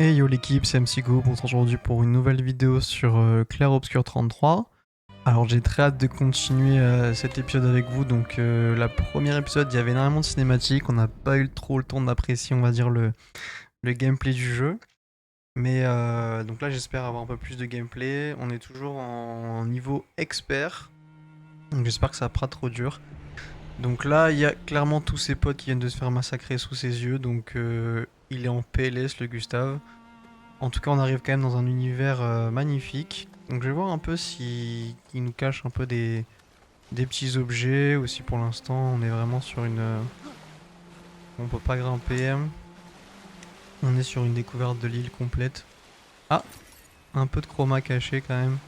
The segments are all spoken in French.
Hey yo l'équipe, c'est MCGo, on se retrouve aujourd'hui pour une nouvelle vidéo sur Clair Obscur 33. Alors j'ai très hâte de continuer cet épisode avec vous, donc la première épisode il y avait énormément de cinématiques, on n'a pas eu trop le temps d'apprécier on va dire le gameplay du jeu. Mais donc là j'espère avoir un peu plus de gameplay, on est toujours en niveau expert, donc j'espère que ça va pas trop dur. Donc là il y a clairement tous ses potes qui viennent de se faire massacrer sous ses yeux, donc il est en PLS le Gustave. En tout cas, on arrive quand même dans un univers magnifique. Donc je vais voir un peu si il nous cache un peu des petits objets ou si pour l'instant on est vraiment sur une... on peut pas grimper. On est sur une découverte de l'île complète. Ah, un peu de chroma caché quand même.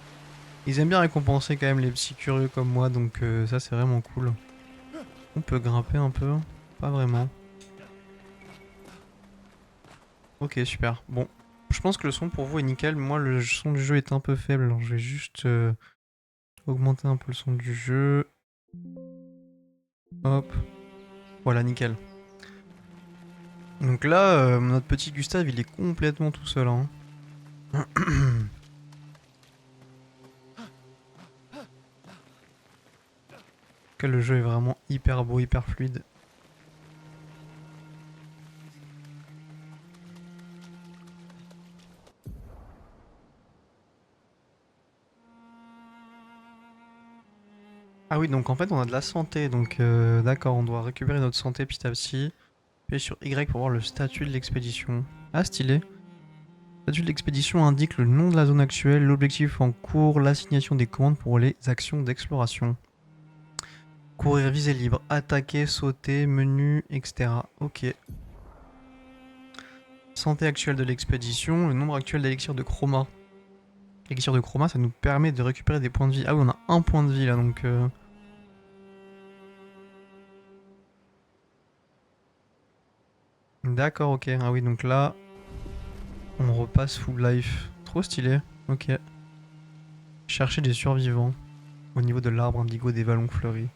Ils aiment bien récompenser quand même les petits curieux comme moi, donc ça c'est vraiment cool. On peut grimper un peu. Pas vraiment. Ok, super. Bon, je pense que le son pour vous est nickel. Moi, le son du jeu est un peu faible, alors je vais juste augmenter un peu le son du jeu. Hop. Voilà, nickel. Donc là, notre petit Gustave, il est complètement tout seul. Hein. Que le jeu est vraiment hyper beau, hyper fluide. Ah oui, donc en fait, on a de la santé. Donc d'accord, on doit récupérer notre santé petit à petit. Appuyez sur Y pour voir le statut de l'expédition. Ah, stylé. Le statut de l'expédition indique le nom de la zone actuelle, l'objectif en cours, l'assignation des commandes pour les actions d'exploration. Courir, visée libre, attaquer, sauter, menu, etc. Ok. Santé actuelle de l'expédition, le nombre actuel d'élixirs de chroma. L'élixir de chroma, ça nous permet de récupérer des points de vie. Ah oui, on a un point de vie là, donc... D'accord, ok. Ah oui, donc là, on repasse full life. Trop stylé. Ok. Chercher des survivants au niveau de l'arbre indigo des vallons fleuris.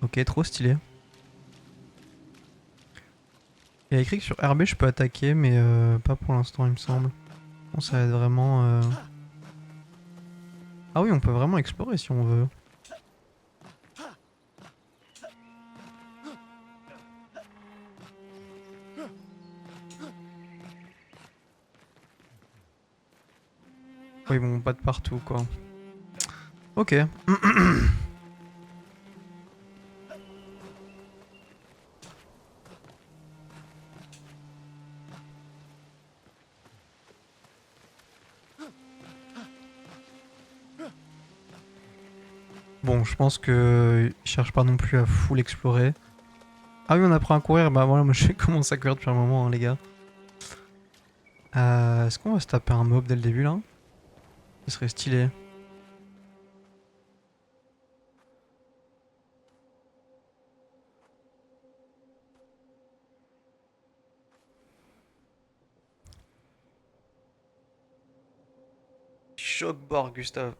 Ok, trop stylé. Il y a écrit que sur RB, je peux attaquer, mais pas pour l'instant, il me semble. Bon, ça va être vraiment... Ah oui, on peut vraiment explorer si on veut. Oui, bon, pas de partout, quoi. Ok. Bon, je pense que il cherche pas non plus à full explorer. Ah oui, on apprend à courir. Bah voilà, moi je commence à courir depuis un moment, hein, les gars. Est-ce qu'on va se taper un mob dès le début, là? Ce serait stylé. Choc-bord, Gustave.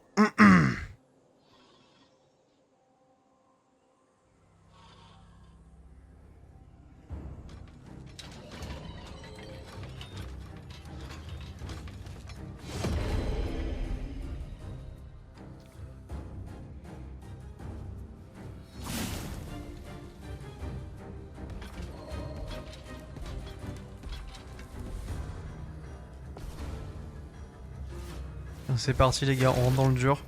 C'est parti, les gars, on rentre dans le dur.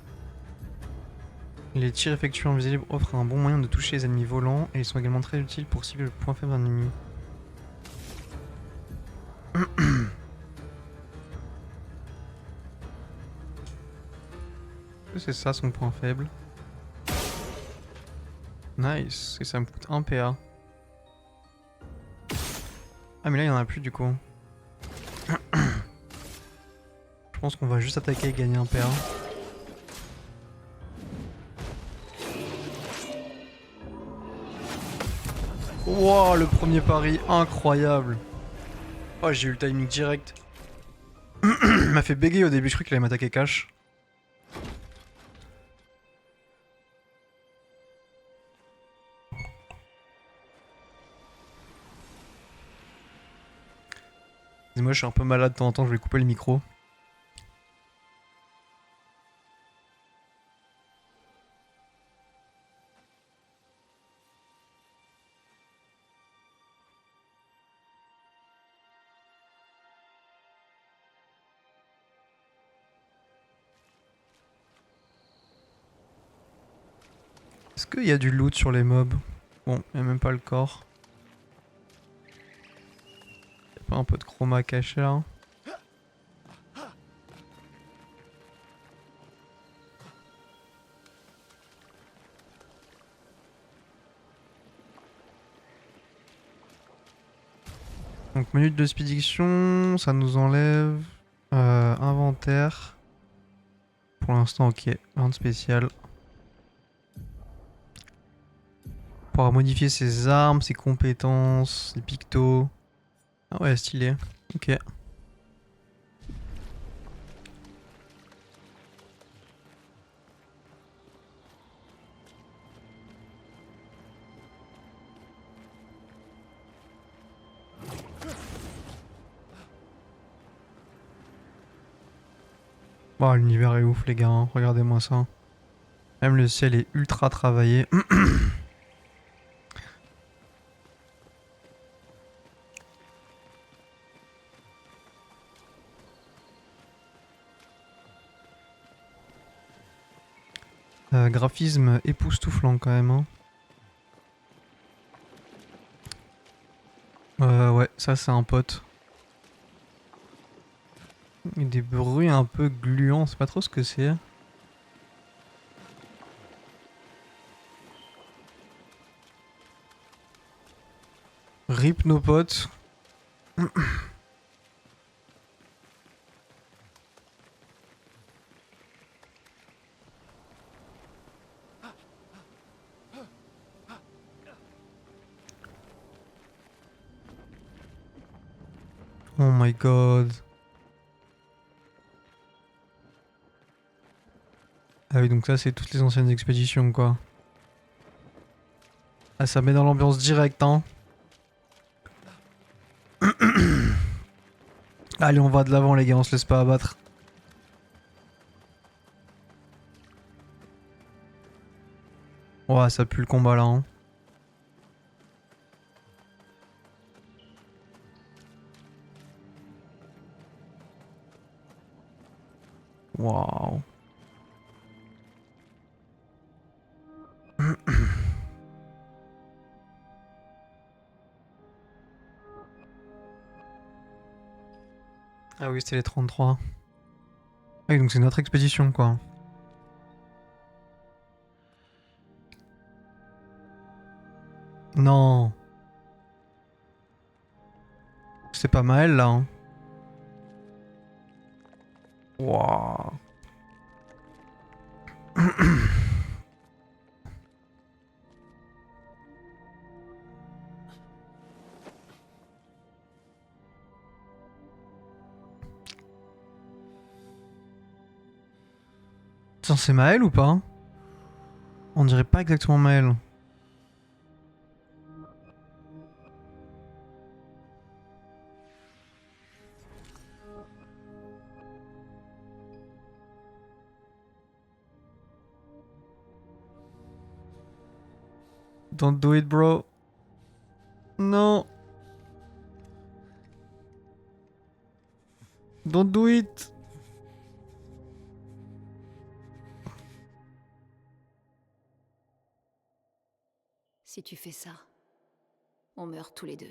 Les tirs effectués en visée libre offrent un bon moyen de toucher les ennemis volants et ils sont également très utiles pour cibler le point faible d'un ennemi. C'est ça son point faible. Nice, et ça me coûte 1 PA. Ah mais là il y en a plus du coup. Je pense qu'on va juste attaquer et gagner 1 PA. Wow, le premier pari, incroyable. Oh, j'ai eu le timing direct. Il m'a fait bégayer au début, je crois qu'il allait m'attaquer cash. Moi je suis un peu malade de temps en temps, je vais couper le micro. Est-ce qu'il y a du loot sur les mobs? Bon, il n'y a même pas le corps. Y'a pas un peu de chroma caché là? Donc minute de spédition, ça nous enlève inventaire. Pour l'instant ok, rien de spécial. On pourra modifier ses armes, ses compétences, ses pictos. Ah ouais, stylé. Ok. Bon, l'univers est ouf les gars, hein. Regardez-moi ça. Même le ciel est ultra travaillé. Graphisme époustouflant quand même. Hein. Ouais, ça c'est un pote. Et des bruits un peu gluants, c'est pas trop ce que c'est. Rip nos potes. Oh my god. Ah oui, donc ça c'est toutes les anciennes expéditions quoi. Ah, ça met dans l'ambiance directe, hein. Allez, on va de l'avant les gars, on se laisse pas abattre. Ouais, ça pue le combat là, hein. Waouh. Ah oui, c'était les 33. Ah oui, donc c'est notre expédition quoi. Non. C'est pas mal là, hein. Waouh. Tiens, c'est Maël ou pas? On dirait pas exactement Maël. Don't do it, bro. Non. Don't do it. Si tu fais ça, on meurt tous les deux.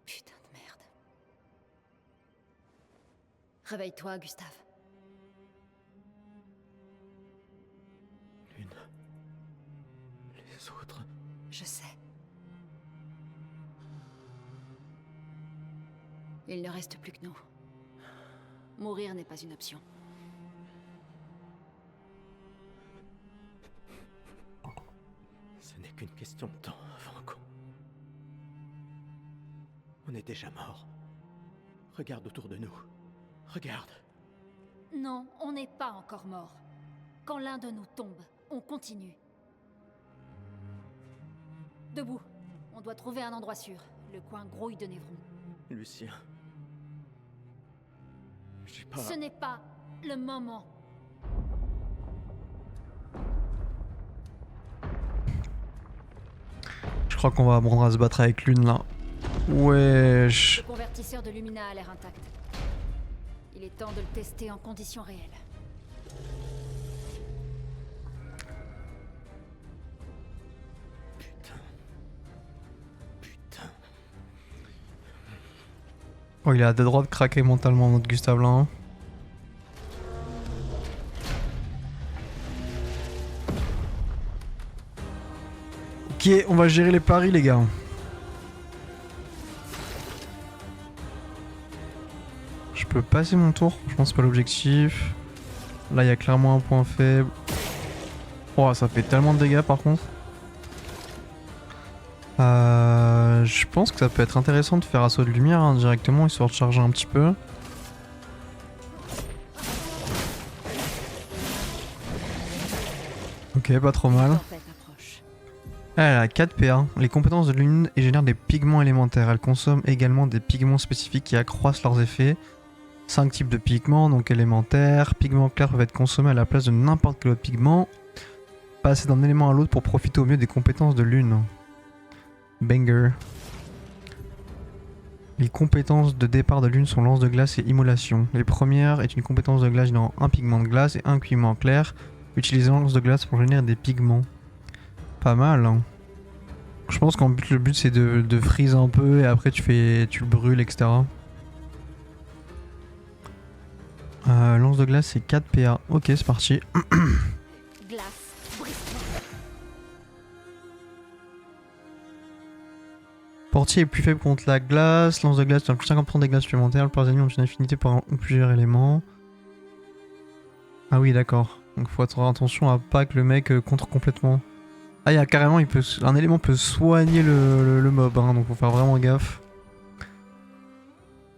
Putain de merde. Réveille-toi, Gustave. L'une. Les autres. Je sais. Il ne reste plus que nous. Mourir n'est pas une option. Ce n'est qu'une question de temps avant qu'on... On est déjà mort. Regarde autour de nous. Regarde. Non, on n'est pas encore mort. Quand l'un de nous tombe, on continue. Debout. On doit trouver un endroit sûr. Le coin grouille de Névron. Lucien. J'ai pas... Ce n'est pas le moment. Je crois qu'on va apprendre à se battre avec l'une là. Wesh. Le convertisseur de Lumina a l'air intact. Il est temps de le tester en conditions réelles. Putain. Oh, il a des droits de craquer mentalement, notre Gustave là. Hein. Ok, on va gérer les paris, les gars. Je peux passer mon tour, je pense que c'est pas l'objectif. Là, il y a clairement un point faible. Oh, ça fait tellement de dégâts par contre. Je pense que ça peut être intéressant de faire assaut de lumière hein, directement, histoire de charger un petit peu. Ok, pas trop mal. Elle a 4 PA. Les compétences de l'une et génèrent des pigments élémentaires. Elle consomme également des pigments spécifiques qui accroissent leurs effets. 5 types de pigments, donc élémentaires. Pigments clairs peuvent être consommés à la place de n'importe quel autre pigment. Passer d'un élément à l'autre pour profiter au mieux des compétences de l'une. Banger. Les compétences de départ de l'une sont lance de glace et immolation. Les premières est une compétence de glace générant un pigment de glace et un pigment clair. Utilisez lance de glace pour générer des pigments. Pas mal hein. Je pense qu'en but le but c'est de freeze un peu et après tu le brûles etc. Lance de glace c'est 4 PA. Ok c'est parti. Portier est plus faible contre la glace. Lance de glace donne plus 50% des glaces supplémentaires. Le ennemis ont une affinité pour un ou plusieurs éléments. Ah oui d'accord. Donc faut faire attention à pas que le mec contre complètement. Ah, il y a carrément, un élément peut soigner le mob, hein, donc faut faire vraiment gaffe.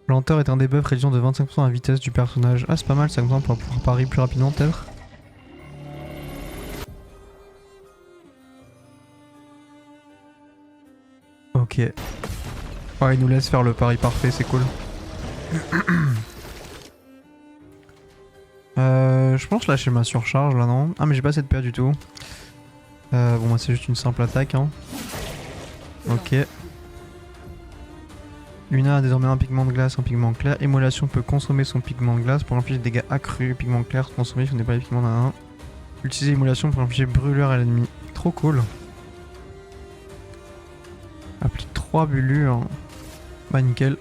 Lenteur est un debuff réduisant de 25% la vitesse du personnage. Ah, c'est pas mal, ça comme ça on pourra pouvoir parier plus rapidement peut-être. Ok. Ouais, il nous laisse faire le pari parfait, c'est cool. Je pense lâcher ma surcharge là, non? Ah, mais j'ai pas assez de PA du tout. Bon, moi c'est juste une simple attaque. Hein. Ok. Luna a désormais un pigment de glace, un pigment clair. Émolation peut consommer son pigment de glace pour infliger des dégâts accrus. Pigment clair consommé si on n'est pas les pigments d'un 1. Utiliser émolation pour infliger brûlure à l'ennemi. Trop cool. Applique 3 brûlures. Bah nickel.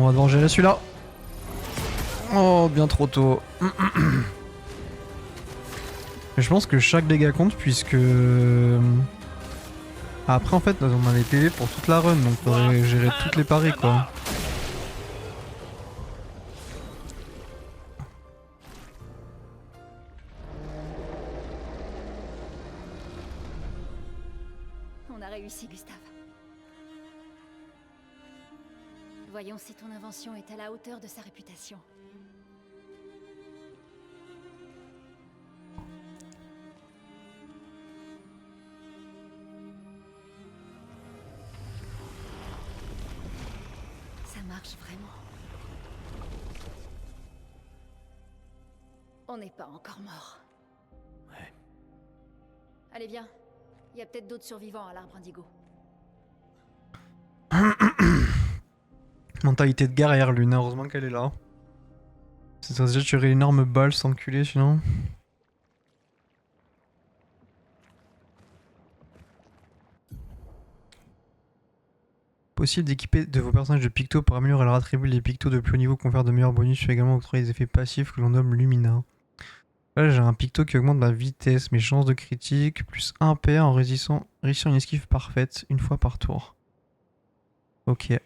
On va devoir gérer celui-là. Oh, bien trop tôt. Mais je pense que chaque dégât compte puisque... Après en fait on a les PV pour toute la run donc faudrait gérer toutes les paris quoi. On a réussi Gustave. Voyons si ton invention est à la hauteur de sa réputation. Ça marche vraiment. On n'est pas encore mort. Ouais. Allez viens. Il y a peut-être d'autres survivants à l'arbre indigo. Mentalité de guerrière Luna, heureusement qu'elle est là. Ça serait déjà tuer une énorme balle sans enculé sinon. Possible d'équiper de vos personnages de picto pour améliorer leur attribut. Les pictos de plus haut niveau confèrent de meilleurs bonus. Tu peux également octroyer des effets passifs que l'on nomme Lumina. Là j'ai un picto qui augmente ma vitesse, mes chances de critique, plus 1 PA en réussissant une esquive parfaite une fois par tour. Ok.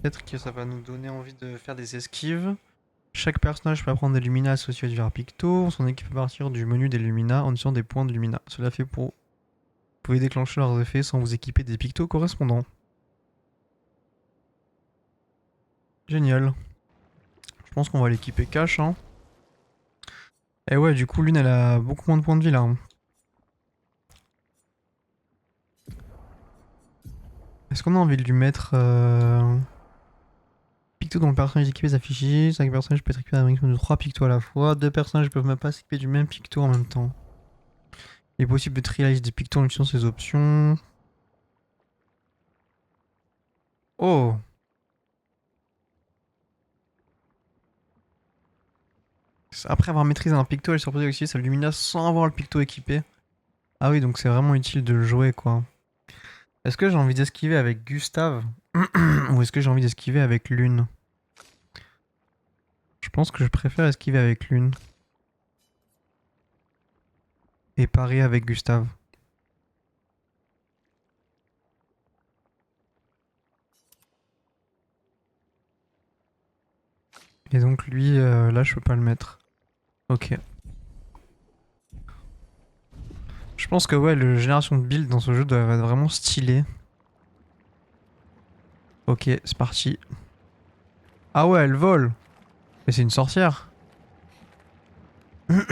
Peut-être que ça va nous donner envie de faire des esquives. Chaque personnage peut apprendre des Lumina associés à divers pictos. Son équipe peut partir du menu des Lumina en utilisant des points de Lumina. Cela fait pour... Vous pouvez déclencher leurs effets sans vous équiper des pictos correspondants. Génial. Je pense qu'on va l'équiper cash, hein. Et ouais, du coup, l'une, elle a beaucoup moins de points de vie, là. Est-ce qu'on a envie de lui mettre... Picto dont le personnage équipé s'affiche. 5 personnages peuvent être équipés d'un maximum de 3 pictos à la fois. 2 personnages peuvent même pas s'équiper du même picto en même temps. Il est possible de trier la liste des pictos en utilisant ces options. Oh! Après avoir maîtrisé un picto, elle se repose aussi sa Lumina sans avoir le picto équipé. Ah oui, donc c'est vraiment utile de le jouer, quoi. Est-ce que j'ai envie d'esquiver avec Gustave ou est-ce que j'ai envie d'esquiver avec Lune? Je pense que je préfère esquiver avec Lune. Et parier avec Gustave. Et donc lui, là je peux pas le mettre. Ok. Je pense que ouais, la génération de build dans ce jeu doit être vraiment stylée. Ok, c'est parti. Ah ouais, elle vole. Mais c'est une sorcière. Moi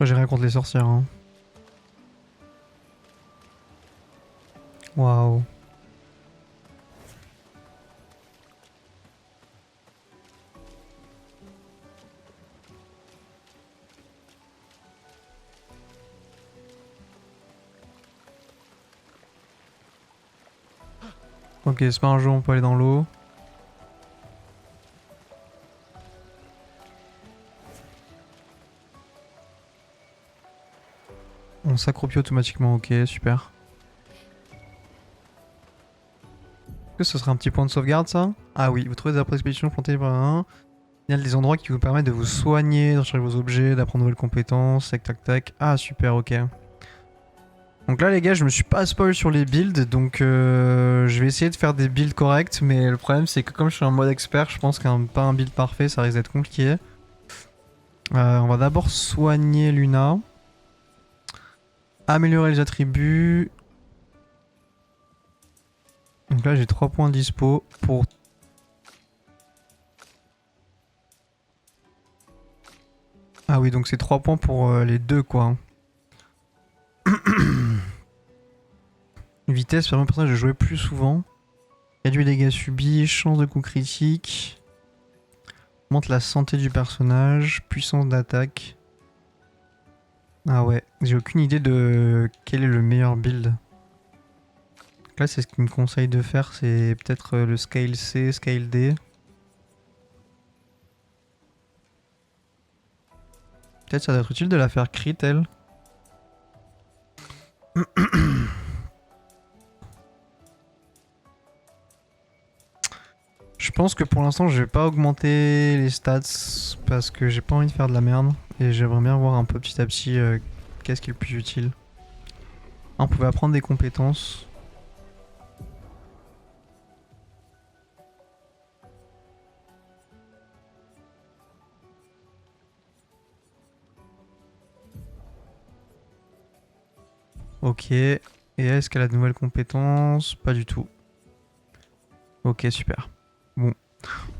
j'ai rien contre les sorcières. Hein. Waouh. Ok, c'est pas un jeu, on peut aller dans l'eau. On s'accroupit automatiquement, ok, super. Est-ce que ce sera un petit point de sauvegarde ça? Ah oui, vous trouvez des expéditions plantées par un. Il y a des endroits qui vous permettent de vous soigner, de recharger vos objets, d'apprendre de nouvelles compétences, tac tac tac. Ah super, ok. Donc là les gars, je me suis pas spoil sur les builds, donc je vais essayer de faire des builds corrects, mais le problème c'est que comme je suis en mode expert, je pense qu'un pas un build parfait, ça risque d'être compliqué. On va d'abord soigner Luna. Améliorer les attributs. Donc là j'ai 3 points dispo pour... Ah oui, donc c'est 3 points pour les deux quoi. Vitesse permet au personnage de jouer plus souvent. Réduit les dégâts subis, chance de coup critique. Augmente la santé du personnage, puissance d'attaque. Ah ouais, j'ai aucune idée de quel est le meilleur build. Donc là c'est ce qu'il me conseille de faire, c'est peut-être le scale C, scale D. Peut-être ça doit être utile de la faire crit elle. Je pense que pour l'instant je vais pas augmenter les stats parce que j'ai pas envie de faire de la merde et j'aimerais bien voir un peu petit à petit qu'est-ce qui est le plus utile. On pouvait apprendre des compétences. Ok. Et est-ce qu'elle a de nouvelles compétences? Pas du tout. Ok, super. Bon,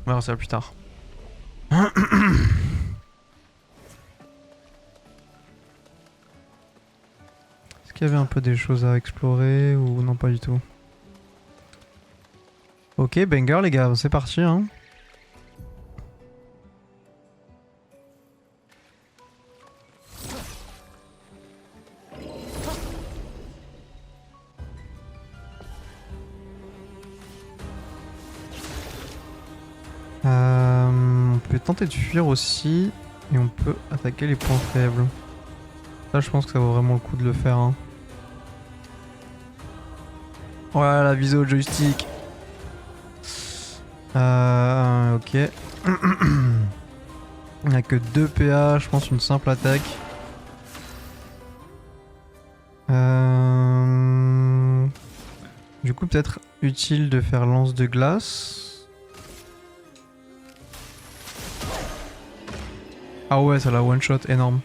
on verra ça plus tard. Est-ce qu'il y avait un peu des choses à explorer ou non pas du tout? Ok, banger les gars, c'est parti hein. On peut tenter de fuir aussi et on peut attaquer les points faibles. Ça je pense que ça vaut vraiment le coup de le faire hein. Voilà la visée au joystick. Ok. Il n'y a que 2 PA, je pense une simple attaque. Du coup peut-être utile de faire lance de glace. Ah ouais, ça la one shot, énorme.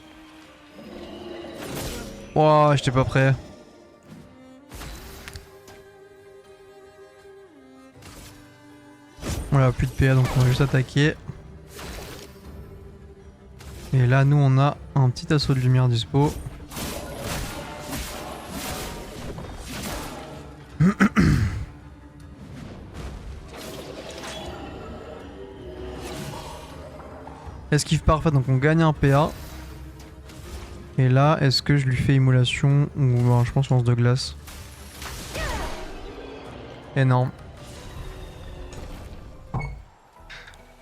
Ouah, j'étais pas prêt. Voilà, plus de PA donc on va juste attaquer. Et là, nous on a un petit assaut de lumière dispo. Esquive parfaite, donc on gagne un PA. Et là, est-ce que je lui fais immolation ou ben, je pense lance de glace. Énorme.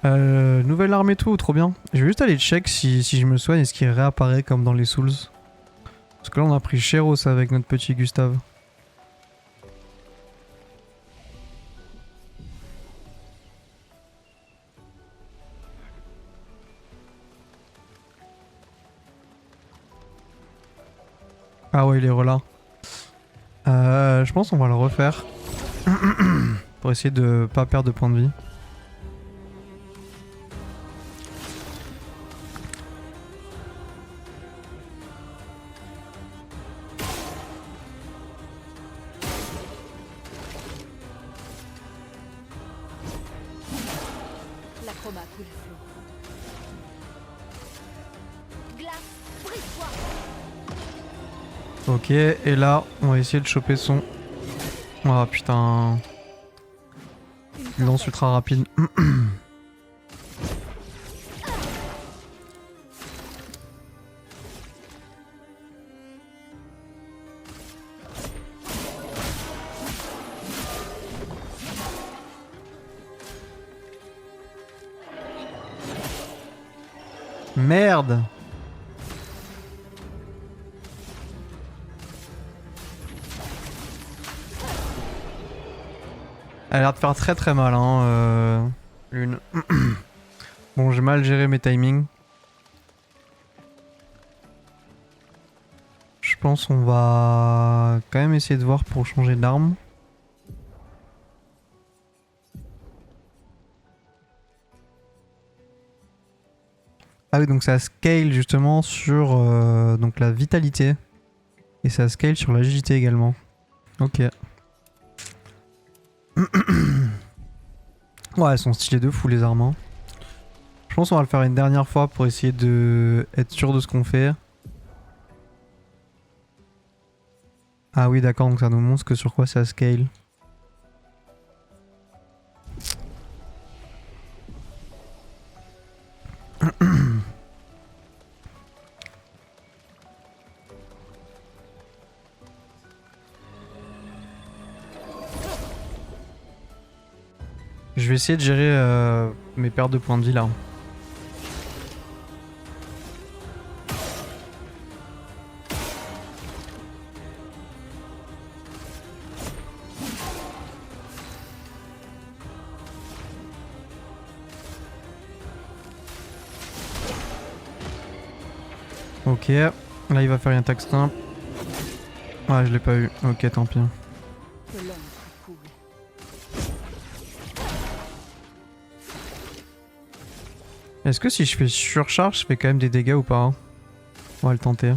Nouvelle arme et tout, trop bien. Je vais juste aller check si je me soigne, est-ce qu'il réapparaît comme dans les Souls. Parce que là on a pris Chéros avec notre petit Gustave. Ah ouais, il est relâ. Je pense qu'on va le refaire. Pour essayer de pas perdre de points de vie. La chroma coule à flot. Glace, brise-toi. Ok, et là, on va essayer de choper son... Ah putain... Lance ultra rapide. Merde! Elle a l'air de faire très très mal, hein, Lune. Bon, j'ai mal géré mes timings. Je pense qu'on va quand même essayer de voir pour changer d'arme. Ah oui, donc ça scale justement sur donc la vitalité. Et ça scale sur l'agilité également. Ok. Ouais, elles sont stylées de fou les armes. Hein. Je pense qu'on va le faire une dernière fois pour essayer de être sûr de ce qu'on fait. Ah oui, d'accord, donc ça nous montre que sur quoi ça scale. Je vais essayer de gérer mes pertes de points de vie là. Ok, là il va faire une attaque simple. Ouais, je l'ai pas eu. Ok, tant pis. Que l'ombre coule. Est-ce que si je fais surcharge, je fais quand même des dégâts ou pas hein? On va le tenter.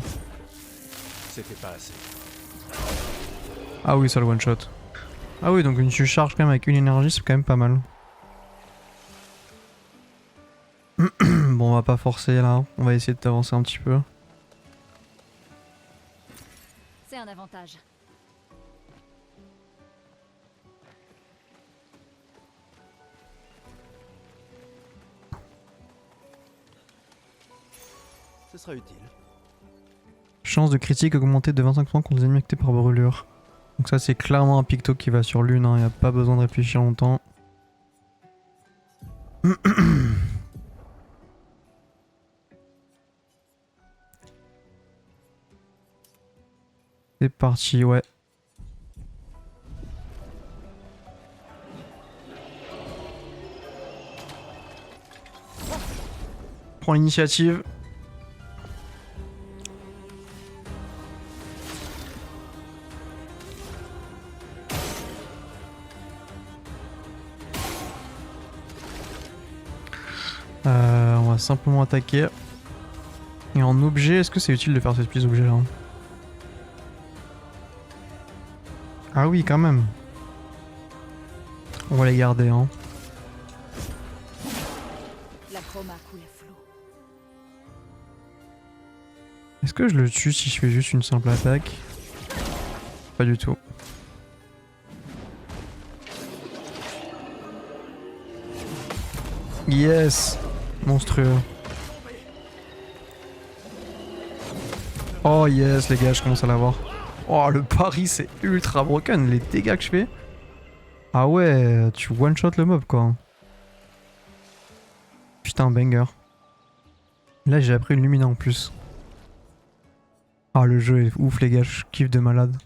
C'était pas assez. Ah oui, ça le one shot. Ah oui, donc une surcharge quand même avec une énergie, c'est quand même pas mal. Bon, on va pas forcer là. On va essayer de t'avancer un petit peu. C'est un avantage. Ce sera utile. Chance de critique augmentée de 25% contre les ennemis affectés par brûlure. Donc ça c'est clairement un picto qui va sur l'une, hein. Y a pas besoin de réfléchir longtemps. C'est parti, ouais. Prends l'initiative. On va simplement attaquer. Et en objet, est-ce que c'est utile de faire ces petits objets là? Ah oui, quand même. On va les garder, hein. La chroma coule à flot. Est-ce que je le tue si je fais juste une simple attaque? Pas du tout. Yes! Monstrueux. Oh yes les gars, je commence à l'avoir. Oh le pari c'est ultra broken, les dégâts que je fais. Ah ouais, tu one shot le mob quoi. Putain banger. Là j'ai appris une lumina en plus. Ah le jeu est ouf les gars, je kiffe de malade.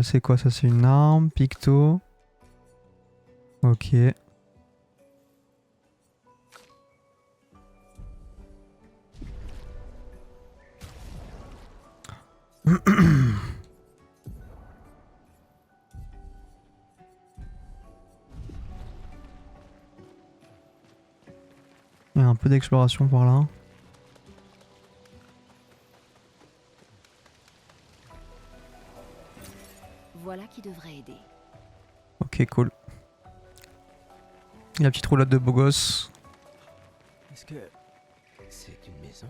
C'est quoi ça? C'est une arme, picto. Ok. Il y a un peu d'exploration par là. Voilà qui devrait aider. Ok, cool. La petite roulade de beau gosse. Est-ce que c'est une maison?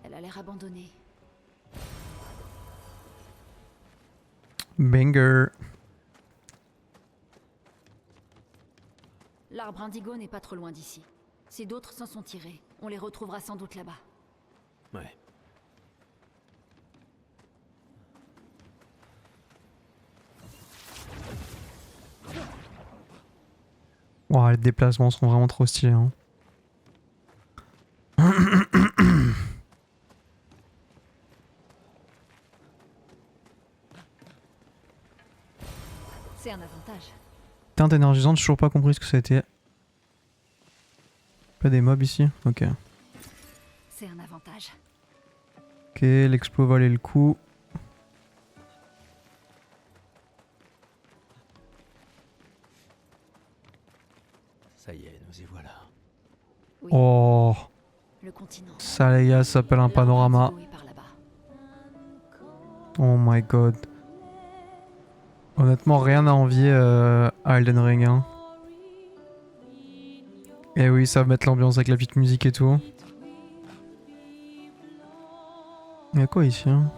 Elle a l'air abandonnée. Banger. L'arbre indigo n'est pas trop loin d'ici. Si d'autres s'en sont tirés, on les retrouvera sans doute là-bas. Ouais. Wow, les déplacements sont vraiment trop stylés. Hein. C'est un avantage. Teinte énergisante, j'ai toujours pas compris ce que c'était. Pas des mobs ici? Ok. C'est un avantage. Ok, l'explo valait le coup. Ça y est, nous y voilà. Oui, Oh, le continent. ça les gars, ça s'appelle un panorama. L'arbre indigo est par là-bas. Oh my god. Honnêtement, rien à envier à Elden Ring. Hein. Et oui, ça va mettre l'ambiance avec la petite musique et tout. Y'a quoi ici hein?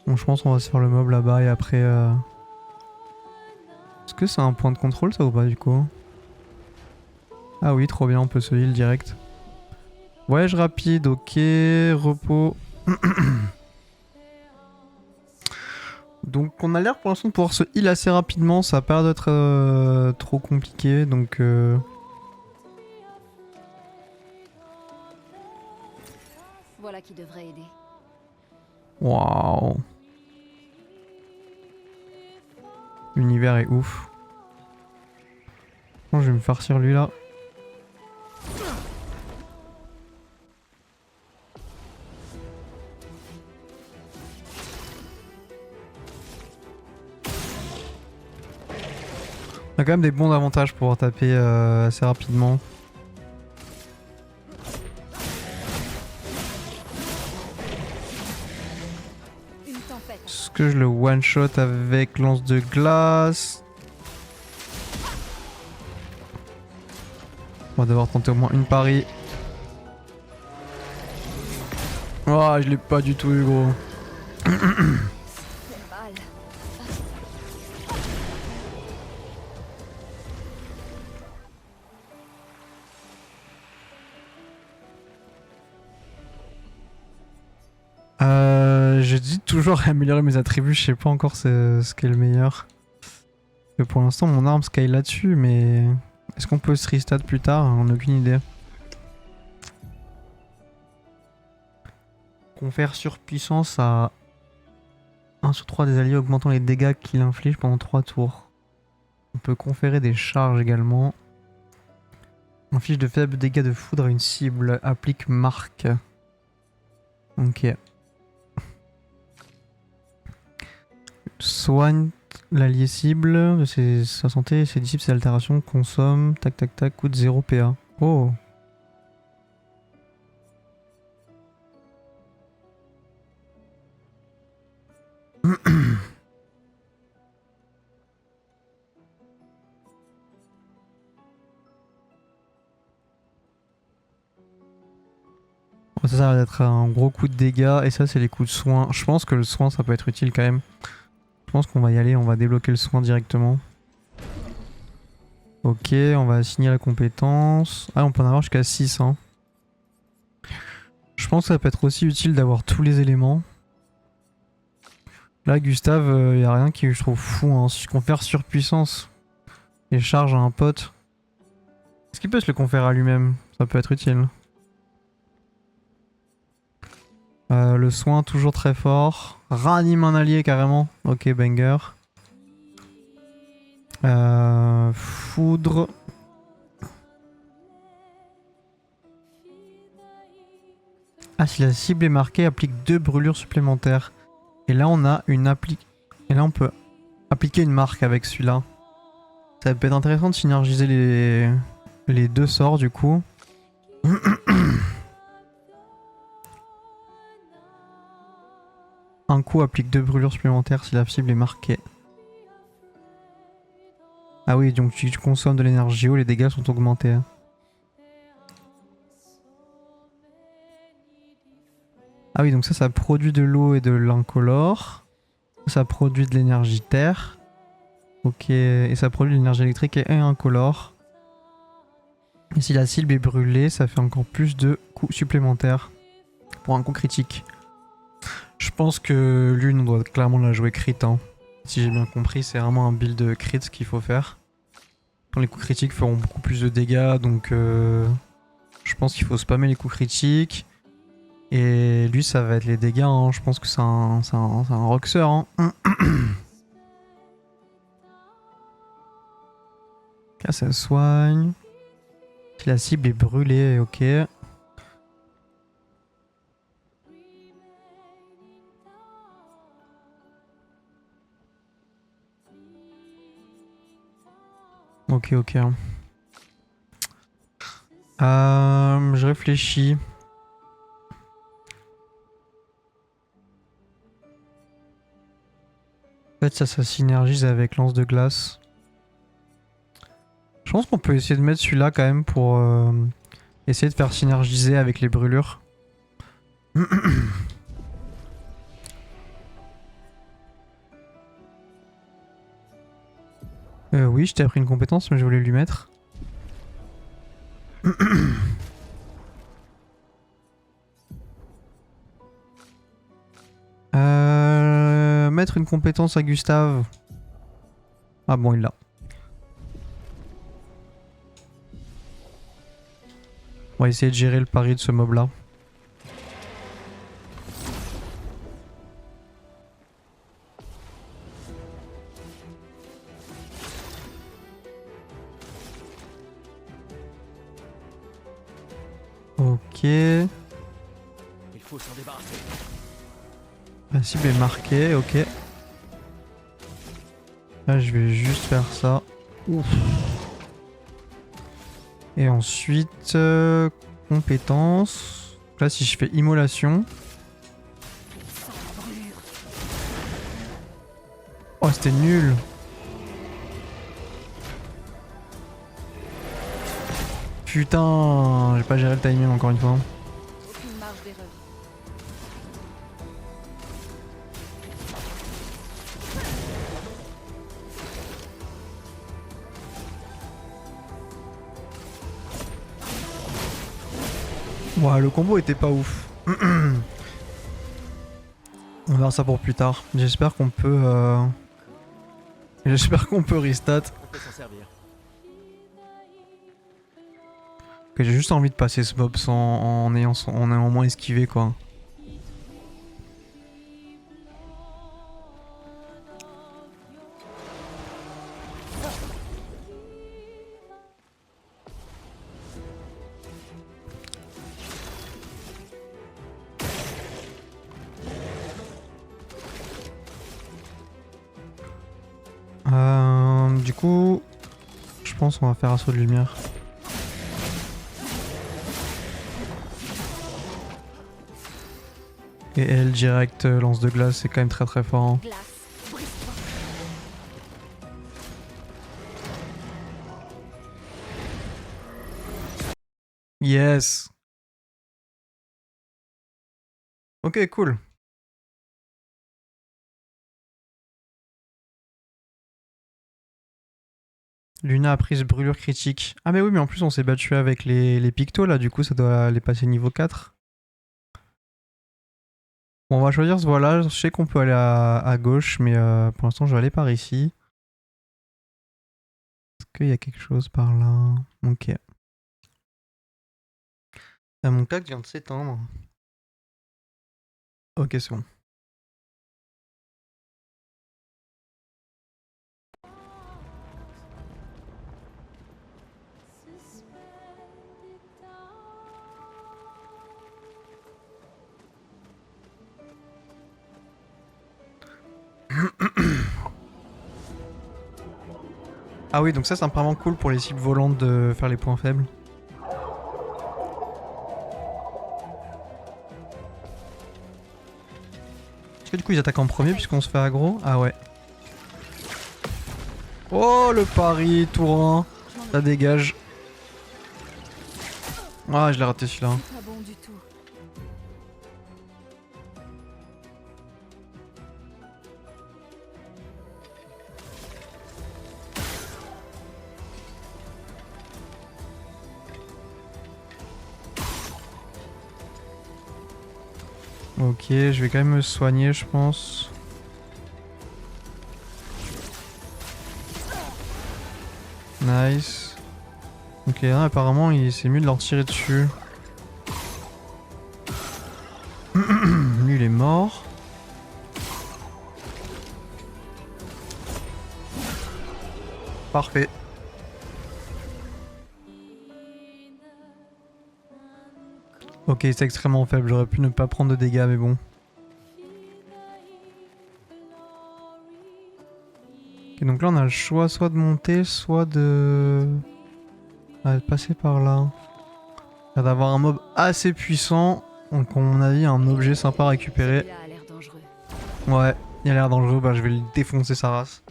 Bon, je pense qu'on va se faire le mob là-bas et après... Est-ce que c'est un point de contrôle ça ou pas du coup? Ah oui, trop bien, on peut se heal direct. Voyage rapide, ok, repos. Donc on a l'air pour l'instant de pouvoir se heal assez rapidement, ça a pas l'air d'être trop compliqué, donc... Voilà qui devrait aider. Waouh. L'univers est ouf. Bon, je vais me farcir lui là. On a quand même des bons avantages pour pouvoir taper assez rapidement. Une tempête. Est-ce que je le one shot avec lance de glace? On va devoir tenter au moins une pari. Oh, je l'ai pas du tout eu gros. C'est mal. Je dis toujours améliorer mes attributs, je sais pas encore ce qui est le meilleur. Parce que pour l'instant mon arme scale là-dessus, mais est-ce qu'on peut se restart plus tard? On n'a aucune idée. Confère surpuissance à 1 sur 3 des alliés augmentant les dégâts qu'il inflige pendant 3 tours. On peut conférer des charges également. Inflige de faibles dégâts de foudre à une cible. Applique marque. Ok. Soigne L'allié cible de sa santé, ses dissipe, ses altérations, consomme, tac tac tac, coûte 0 PA. Oh. Ça a l'air d'être un gros coup de dégâts et ça c'est les coups de soin. Je pense que le soin ça peut être utile quand même. Je pense qu'on va y aller, on va débloquer le soin directement. Ok, on va assigner la compétence. Ah, on peut en avoir jusqu'à 6 hein. Je pense que ça peut être aussi utile d'avoir tous les éléments. Là Gustave, y a rien qui je trouve fou hein. Si je confère surpuissance et charge à un pote. Est-ce qu'il peut se le conférer à lui-même? Ça peut être utile. Le soin toujours très fort. Ranime un allié carrément. Ok, banger. Foudre. Ah, si la cible est marquée, applique 2 brûlures supplémentaires. Et là on a une Et là on peut appliquer une marque avec celui-là. Ça peut être intéressant de synergiser les deux sorts du coup. Un coup applique 2 brûlures supplémentaires si la cible est marquée. Ah oui, donc tu consommes de l'énergie haut, les dégâts sont augmentés. Ah oui, donc ça produit de l'eau et de l'incolore. Ça produit de l'énergie terre. Ok, et ça produit de l'énergie électrique et incolore. Et si la cible est brûlée, ça fait encore plus de coups supplémentaires pour un coup critique. Je pense que l'une, on doit clairement la jouer crit. Hein. Si j'ai bien compris, c'est vraiment un build crit qu'il faut faire. Quand les coups critiques feront beaucoup plus de dégâts, donc je pense qu'il faut spammer les coups critiques. Et lui, ça va être les dégâts. Hein. Je pense que c'est un roxer. Hein. Là, ça soigne. Si la cible est brûlée, ok. Ok, ok. Je réfléchis. En fait, ça synergise avec lance de glace. Je pense qu'on peut essayer de mettre celui-là quand même pour essayer de faire synergiser avec les brûlures. Oui, je t'ai appris une compétence, mais je voulais lui mettre. Mettre une compétence à Gustave. Ah bon, il l'a. On va essayer de gérer le pari de ce mob là. Ok. Il faut s'en débarrasser. La cible est marquée, ok. Là je vais juste faire ça. Ouf. Et ensuite, compétence. Là si je fais immolation. Oh c'était nul. Putain, j'ai pas géré le timing encore une fois. Aucune marge d'erreur. Ouais, le combo était pas ouf. On verra ça pour plus tard. J'espère qu'on peut... J'espère qu'on peut restat. On peut s'en servir. Que j'ai juste envie de passer ce mob en ayant au moins esquivé quoi. coup, je pense qu'on va faire assaut de lumière. Et elle direct lance de glace, c'est quand même très fort. Hein. Glace, brise-toi. Yes. Ok, cool. Luna a pris brûlure critique. Ah mais oui, mais en plus on s'est battu avec les pictos là, du coup ça doit les passer niveau 4. Bon, on va choisir ce voilà, je sais qu'on peut aller à gauche, mais pour l'instant je vais aller par ici. Est-ce qu'il y a quelque chose par là? Ok. Ah, mon cac vient de s'éteindre. Ok, c'est bon. Ah oui, donc ça c'est vraiment cool pour les cibles volantes de faire les points faibles. Est-ce que du coup ils attaquent en premier puisqu'on se fait aggro? Ah ouais. Oh le pari, Tourin. Ça dégage. Ah, je l'ai raté celui-là. C'est pas bon du tout. Ok, je vais quand même me soigner, je pense. Nice. Ok, là, apparemment, c'est mieux de leur tirer dessus. Lui, il est mort. Parfait. Ok, c'est extrêmement faible. J'aurais pu ne pas prendre de dégâts, mais bon. Ok, donc là, on a le choix soit de monter, soit de... de passer par là. Il y a d'avoir un mob assez puissant. Donc, à mon avis, un objet sympa à récupérer. Celui-là a l'air dangereux. Ouais, il a l'air dangereux. Bah, je vais le défoncer sa race.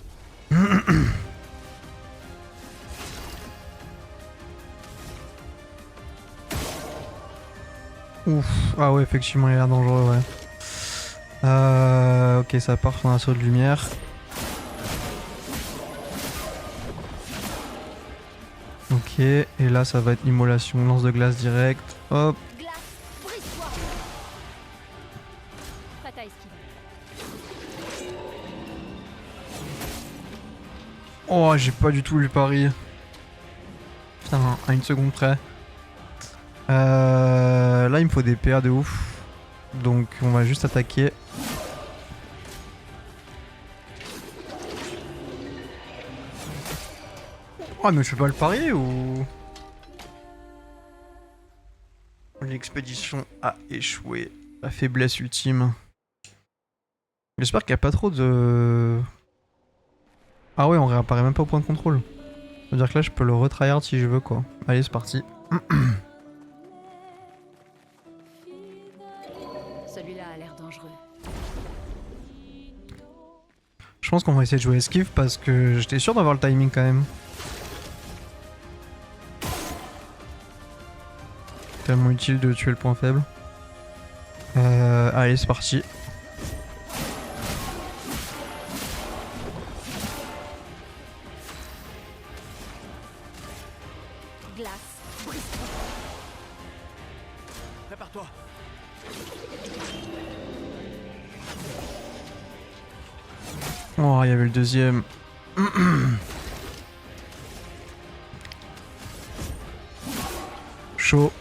Ouf, ah ouais, effectivement, il a l'air dangereux, ouais. Ok, ça part sur un assaut de lumière. Ok, et là, ça va être immolation, lance de glace direct. Hop. Glace, brise-toi. Prête à esquiver. Oh, j'ai pas du tout lu le pari. Putain, à une seconde près. Là, il me faut des PA de ouf. Donc, on va juste attaquer. Oh, mais je fais pas le pari ou... L'expédition a échoué. La faiblesse ultime. J'espère qu'il n'y a pas trop de... Ah ouais, on réapparaît même pas au point de contrôle. Ça veut dire que là, je peux le retryhard si je veux, quoi. Allez, c'est parti. Celui-là a l'air dangereux. Je pense qu'on va essayer de jouer esquive parce que j'étais sûr d'avoir le timing quand même. Tellement utile de tuer le point faible. Allez, c'est parti. Glace, brise-toi. Prépare-toi. Oh, il y avait le deuxième. Chaud.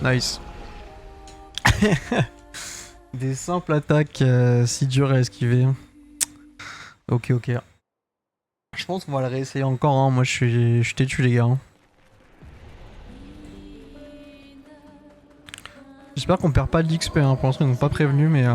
Nice. Des simples attaques si dures à esquiver. Ok, ok. Je pense qu'on va le réessayer encore. Hein. Moi, je suis têtu, les gars. Hein. J'espère qu'on perd pas de l'XP, hein. Pour l'instant ils n'ont pas prévenu mais...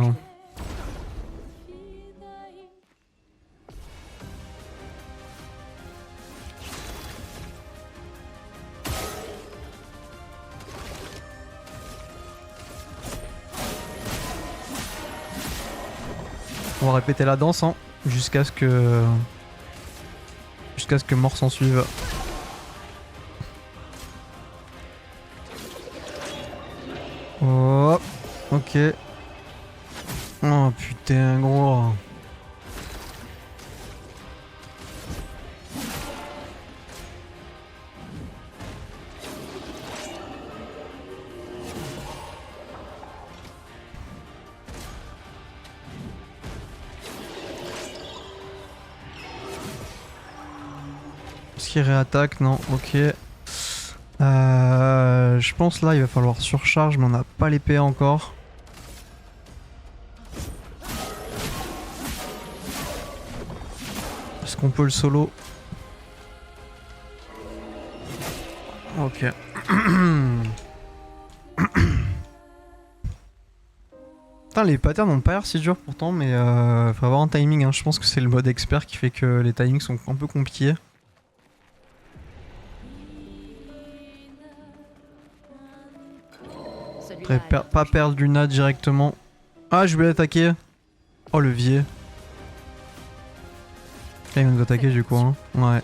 On va répéter la danse, hein, jusqu'à ce que... Jusqu'à ce que mort s'en suive. Oh, ok. Oh putain, gros. Est-ce qu'il réattaque? Non, ok. Je pense là il va falloir surcharge, mais on n'a pas l'épée encore. Est-ce qu'on peut le solo? Ok. Putain, les patterns n'ont pas l'air si durs pourtant, mais faut avoir un timing, hein. Je pense que c'est le mode expert qui fait que les timings sont un peu compliqués. Pas perdre Luna directement. Ah, je voulais attaquer. Oh, le levier. Là, il vient de attaquer du coup, hein. Ouais.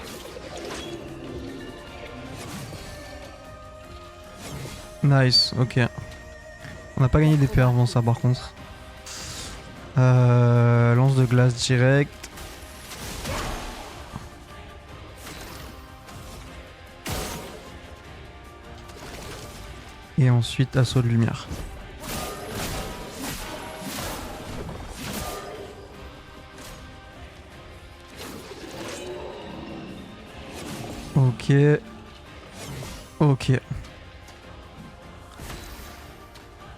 Nice, ok. On n'a pas gagné d'épée avant ça par contre. Lance de glace direct. Et ensuite assaut de lumière. Ok. Ok.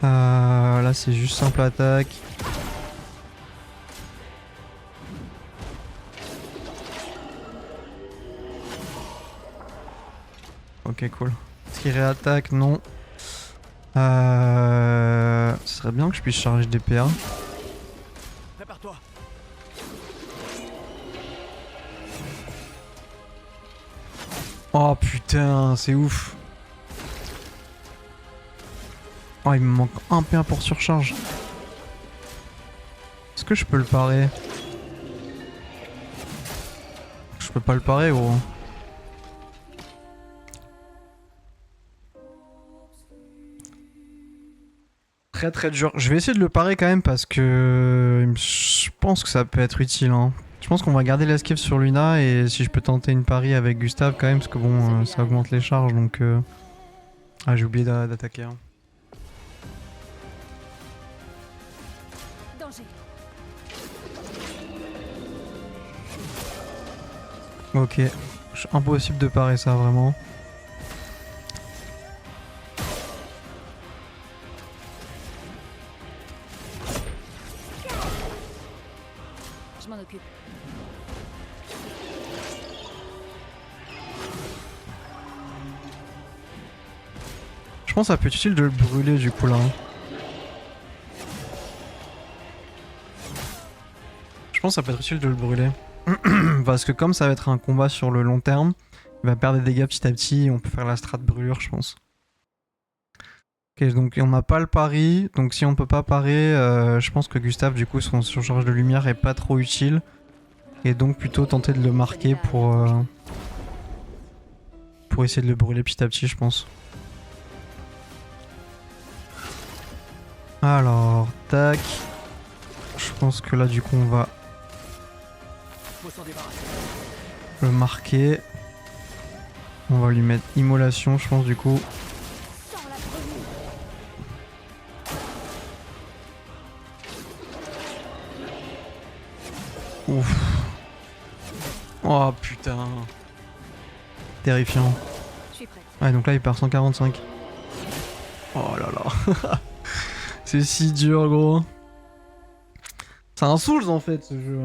Là c'est juste simple attaque. Ok, cool. Est-ce qu'il réattaque? Non. Ce serait bien que je puisse charger des PA. Prépare-toi. Oh putain, c'est ouf. Oh, il me manque un PA pour surcharge. Est-ce que je peux le parer? Je peux pas le parer, gros. Très très dur. Je vais essayer de le parer quand même parce que je pense que ça peut être utile, hein. Je pense qu'on va garder l'esquive sur Luna et si je peux tenter une pari avec Gustave quand même parce que bon ça augmente les charges donc Ah, j'ai oublié d'attaquer, hein. Danger. Ok. Impossible de parer ça vraiment. Je m'en occupe. Je pense que ça peut être utile de le brûler du coup là, hein. Je pense que ça peut être utile de le brûler. Parce que comme ça va être un combat sur le long terme, il va perdre des dégâts petit à petit et on peut faire la strat brûlure je pense. Ok, donc on n'a pas le pari, donc si on peut pas parer, je pense que Gustave du coup son surcharge de lumière est pas trop utile. Et donc plutôt tenter de le marquer pour essayer de le brûler petit à petit je pense. Alors, tac. Je pense que là du coup on va le marquer. On va lui mettre immolation je pense du coup. Ouf. Oh putain. Terrifiant. Je suis prête. Ouais donc là il perd 145. Oh là là. C'est si dur gros. C'est un Souls en fait ce jeu.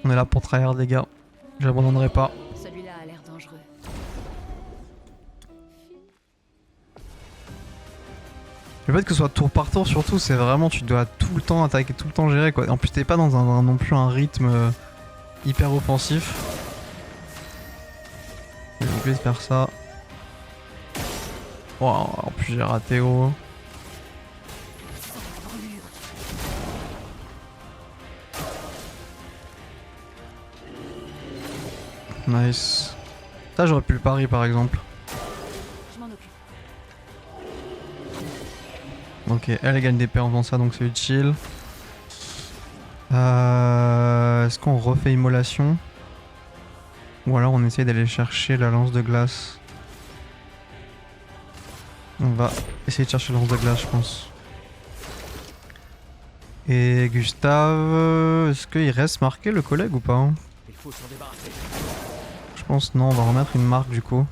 On est là pour trahir des gars. J'abandonnerai pas. Celui-là a l'air dangereux. Le fait que ce soit tour par tour, surtout, c'est vraiment, tu dois tout le temps attaquer, tout le temps gérer quoi. En plus, t'es pas dans non plus un rythme hyper offensif. Je vais essayer de faire ça. Oh, en plus, j'ai raté gros. Nice. Ça, j'aurais pu le pari par exemple. Je m'en occupe. Ok, elle gagne des paix en faisant ça, donc c'est utile. Est-ce qu'on refait immolation? Ou alors on essaye d'aller chercher la lance de glace? On va essayer de chercher la lance de glace, je pense. Et Gustave, est-ce qu'il reste marqué le collègue ou pas hein? Il faut s'en débarrasser. Je pense non, on va remettre une marque du coup.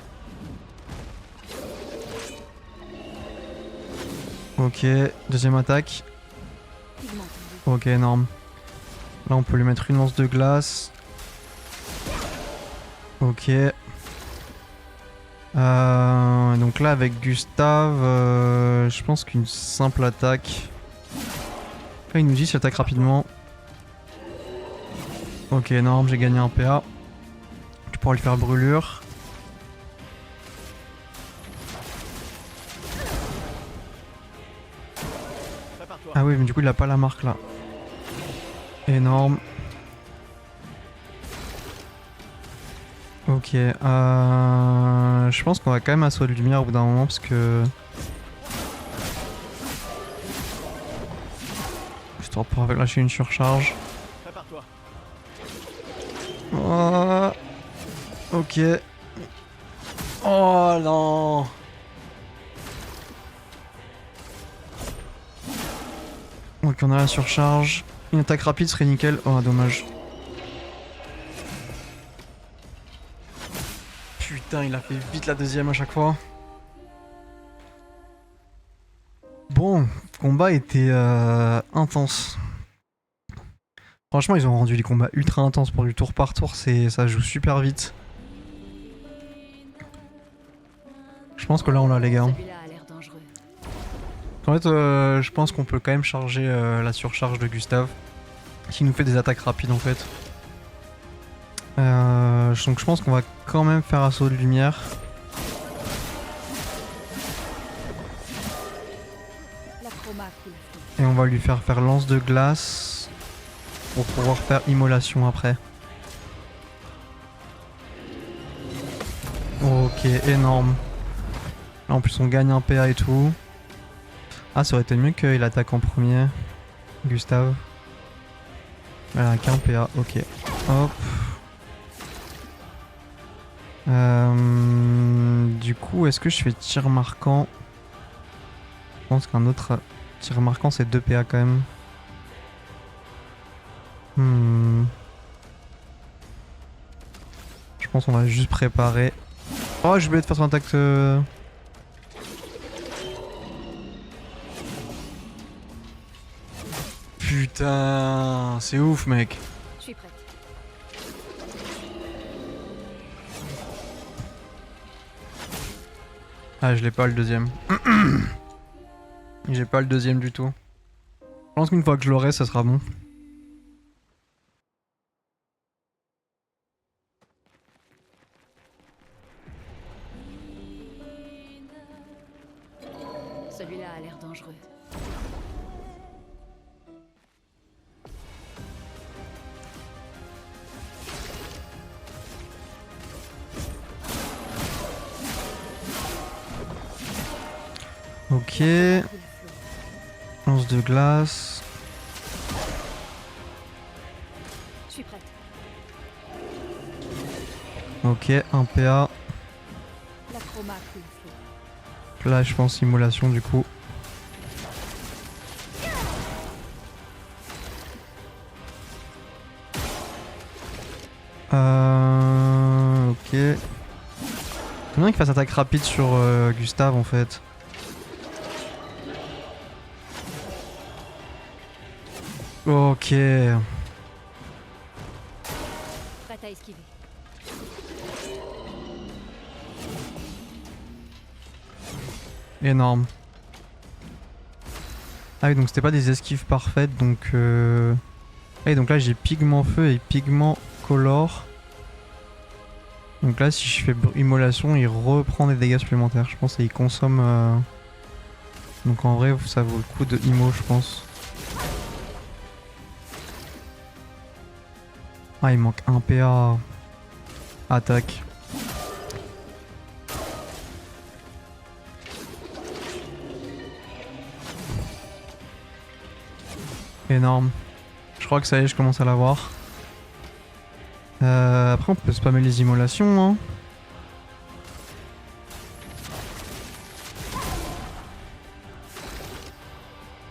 Ok, deuxième attaque. Pigment. Ok, énorme. Là on peut lui mettre une lance de glace. Ok. Donc là avec Gustave, je pense qu'une simple attaque. Là il nous dit s'il attaque rapidement. Ok, énorme, j'ai gagné un PA. Tu pourras lui faire brûlure. Prépare-toi. Ah oui, mais du coup il a pas la marque là. Énorme. Ok, je pense qu'on va quand même assaut de lumière au bout d'un moment parce que... Histoire de pouvoir lâcher une surcharge. Prépare-toi. Oh, ok. Oh non. Donc on a la surcharge. Une attaque rapide serait nickel. Oh dommage. Putain, il a fait vite la deuxième à chaque fois. Bon, le combat était intense. Franchement, ils ont rendu les combats ultra intenses pour du tour par tour, ça joue super vite. Je pense que là on l'a les gars. Celui-là a l'air dangereux. En fait, je pense qu'on peut quand même charger la surcharge de Gustave. Qui nous fait des attaques rapides en fait. Donc je pense qu'on va quand même faire assaut de lumière. La chroma coule. Et on va lui faire lance de glace. Pour pouvoir faire immolation après. Ok, énorme. Là en plus on gagne un PA et tout. Ah, ça aurait été mieux qu'il attaque en premier. Gustave. Elle a qu'un PA, ok. Hop. Du coup, est-ce que je fais tir marquant? Je pense qu'un autre tir marquant c'est 2 PA quand même. Je pense qu'on va juste préparer. Oh, j'ai oublié de faire son attaque. Putain, c'est ouf, mec. Je suis prête. Ah, je l'ai pas le deuxième. J'ai pas le deuxième du tout. Je pense qu'une fois que je l'aurai, ça sera bon. Celui-là a l'air dangereux. Ok. Lance de glace. Je suis prête. Ok, un PA. La chroma coule. Là, je pense immolation du coup. Ok. C'est bien qu'il fasse attaque rapide sur Gustave en fait. Ok. à esquiver. Énorme. Ah oui, donc c'était pas des esquives parfaites, donc... Ah oui, donc là j'ai pigment feu et pigment color. Donc là si je fais immolation, il reprend des dégâts supplémentaires. Je pense qu'il consomme... Donc en vrai ça vaut le coup de immo je pense. Ah il manque un PA. Attaque. Énorme. Je crois que ça y est, je commence à l'avoir. Après on peut spammer les immolations hein.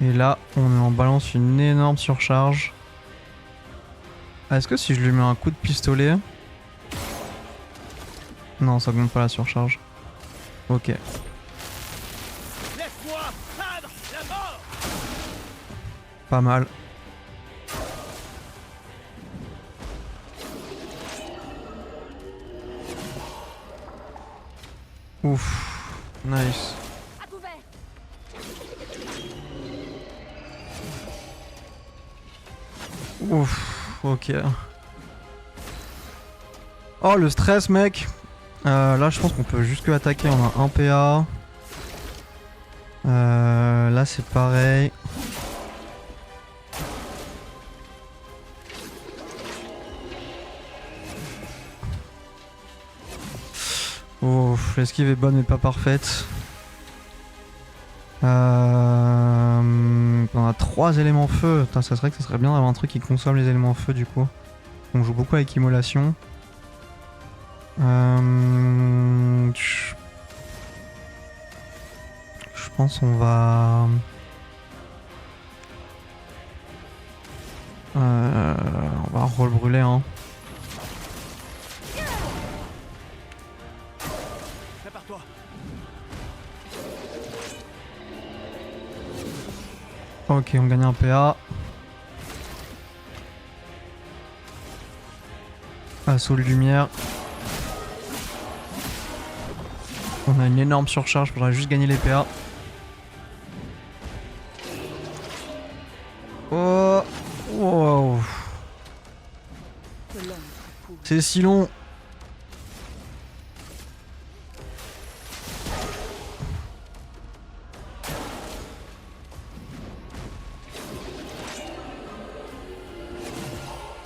Et là on en balance une énorme surcharge. Est-ce que si je lui mets un coup de pistolet... Non, ça augmente pas la surcharge. Ok. Pas mal. Ouf. Nice. À couvert. Ouf. Ok. Oh le stress mec. Là je pense qu'on peut juste que attaquer, on a un PA. Là c'est pareil. Ouf, l'esquive est bonne mais pas parfaite. On a 3 éléments feu. Putain, ça serait que ça serait bien d'avoir un truc qui consomme les éléments feu du coup. On joue beaucoup avec immolation. Je pense on va... on va rebrûler hein. Prépare-toi. Ok, on gagne un PA. Assaut de lumière. On a une énorme surcharge, faudrait juste gagner les PA. Oh, wow. C'est si long.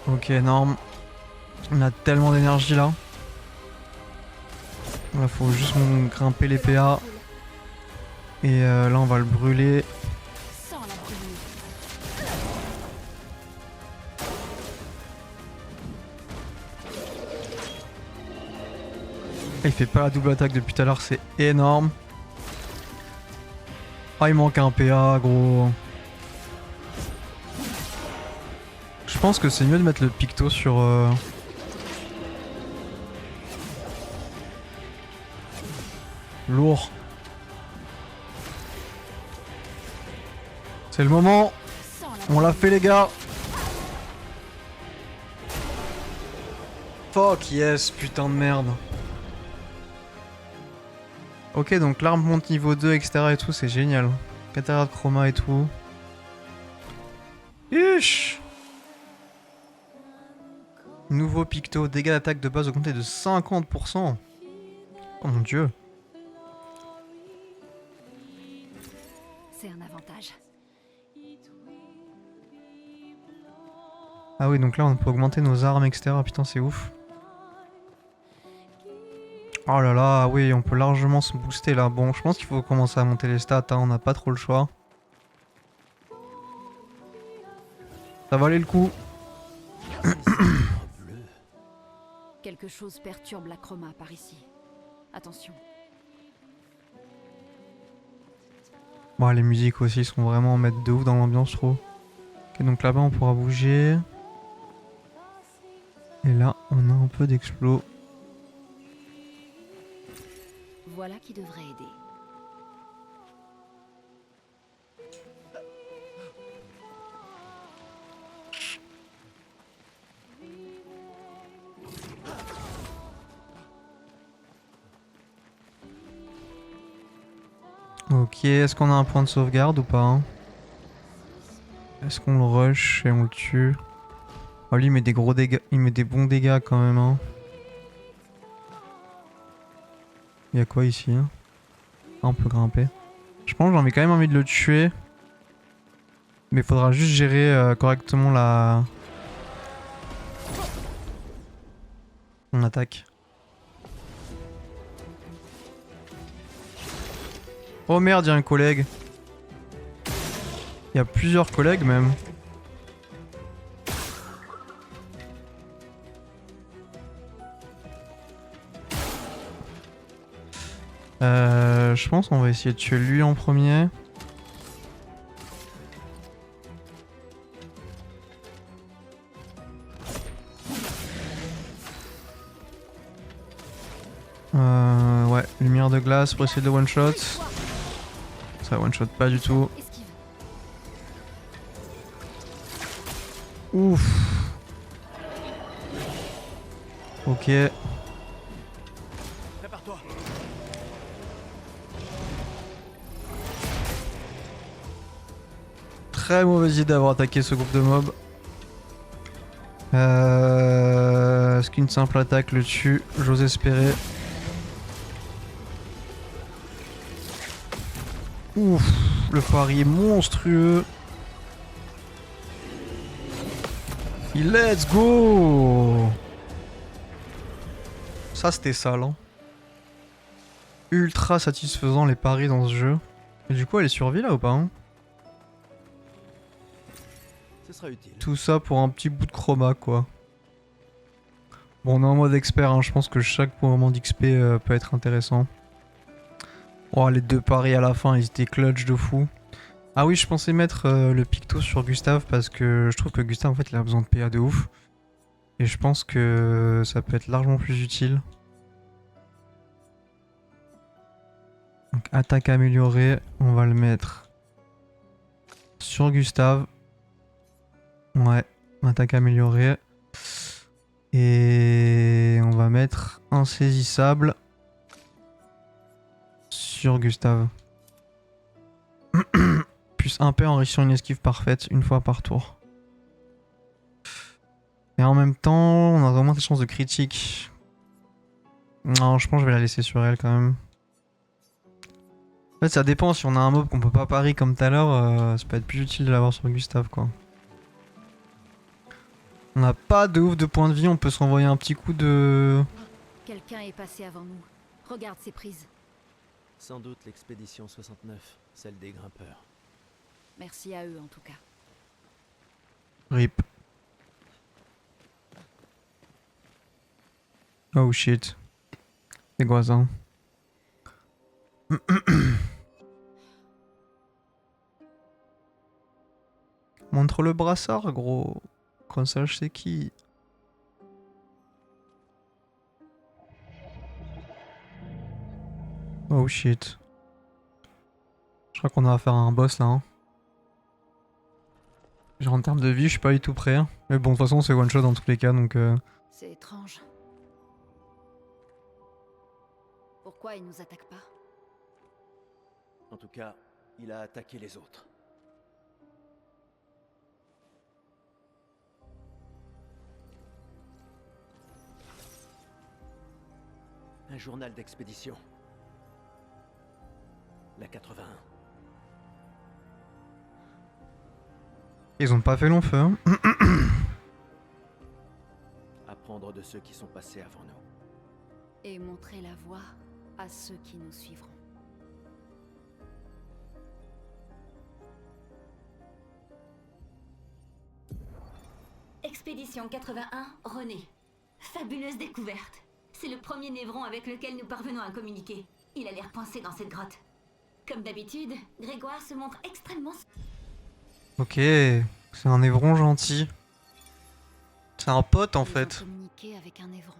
Ok, énorme. On a tellement d'énergie là. Il faut juste grimper les PA. Et là on va le brûler. Sans la brûlure. Il fait pas la double attaque depuis tout à l'heure, c'est énorme. Ah il manque un PA gros. Je pense que c'est mieux de mettre le picto sur... Lourd. C'est le moment. Sans la On l'a fait les gars. Fuck yes, putain de merde. Ok, donc l'arme monte niveau 2, etc. et tout, c'est génial. Cataract chroma et tout. Ish. Nouveau picto, dégâts d'attaque de base augmentés de 50%. Oh mon dieu. C'est un avantage. Ah oui, donc là on peut augmenter nos armes, etc. Putain, c'est ouf. Oh là là, oui, on peut largement se booster là. Bon, je pense qu'il faut commencer à monter les stats, hein, on n'a pas trop le choix. Ça valait le coup. Quelque chose perturbe la chroma par ici. Attention. Bon, les musiques aussi sont vraiment mettre de ouf dans l'ambiance, je trouve. Ok, donc là-bas on pourra bouger. Et là, on a un peu d'explos. Voilà qui devrait aider. Ok, est-ce qu'on a un point de sauvegarde ou pas hein? Est-ce qu'on le rush et on le tue? Oh lui il met des gros dégâts, il met des bons dégâts quand même hein. Il y a quoi ici hein? Ah, on peut grimper. Je pense que j'ai quand même envie de le tuer. Mais il faudra juste gérer correctement la... On attaque. Oh merde, il y a un collègue. Il y a plusieurs collègues même. Je pense qu'on va essayer de tuer lui en premier. Ouais, lumière de glace pour essayer de one shot. Ça one shot pas du tout. Esquive. Ouf. Ok. Prépare-toi. Très mauvaise idée d'avoir attaqué ce groupe de mobs. Est-ce qu'une simple attaque le tue? J'ose espérer. Ouf, le pari est monstrueux. Let's go. Ça c'était sale hein. Ultra satisfaisant les paris dans ce jeu. Et du coup elle survit là ou pas hein? Ce sera utile. Tout ça pour un petit bout de chroma quoi. Bon on est en mode expert hein. Je pense que chaque moment d'XP peut être intéressant. Oh les deux paris à la fin ils étaient clutch de fou. Ah oui je pensais mettre le picto sur Gustave parce que je trouve que Gustave en fait il a besoin de PA de ouf. Et je pense que ça peut être largement plus utile. Donc attaque améliorée, on va le mettre sur Gustave. Ouais, attaque améliorée. Et on va mettre insaisissable sur Gustave. Plus 1 paix enrichissant une esquive parfaite une fois par tour. Et en même temps, on a vraiment des chances de critique. Non, je pense que je vais la laisser sur elle quand même. En fait, ça dépend. Si on a un mob qu'on peut pas pari comme tout à l'heure, ça peut être plus utile de l'avoir sur Gustave quoi. On n'a pas de ouf de points de vie, on peut se renvoyer un petit coup de... Quelqu'un est passé avant nous. Regarde ces prises. Sans doute l'expédition 69, celle des grimpeurs. Merci à eux en tout cas. RIP. Oh shit. C'est quoi ça? Montre le brassard gros. Qu'on sache c'est qui. Oh shit. Je crois qu'on a affaire à un boss là. Hein. Genre en termes de vie je suis pas du tout prêt. Hein. Mais bon de toute façon c'est one shot dans tous les cas donc... C'est étrange. Pourquoi ils nous attaquent pas? En tout cas, il a attaqué les autres. Un journal d'expédition. La 81. Ils ont pas fait long feu. Hein. Apprendre de ceux qui sont passés avant nous. Et montrer la voie à ceux qui nous suivront. Expédition 81, René. Fabuleuse découverte. C'est le premier névron avec lequel nous parvenons à communiquer. Il a l'air pensé dans cette grotte. Comme d'habitude, Grégoire se montre extrêmement... Ok, c'est un évron gentil. C'est un pote en Ils ont fait. communiqué avec un évron.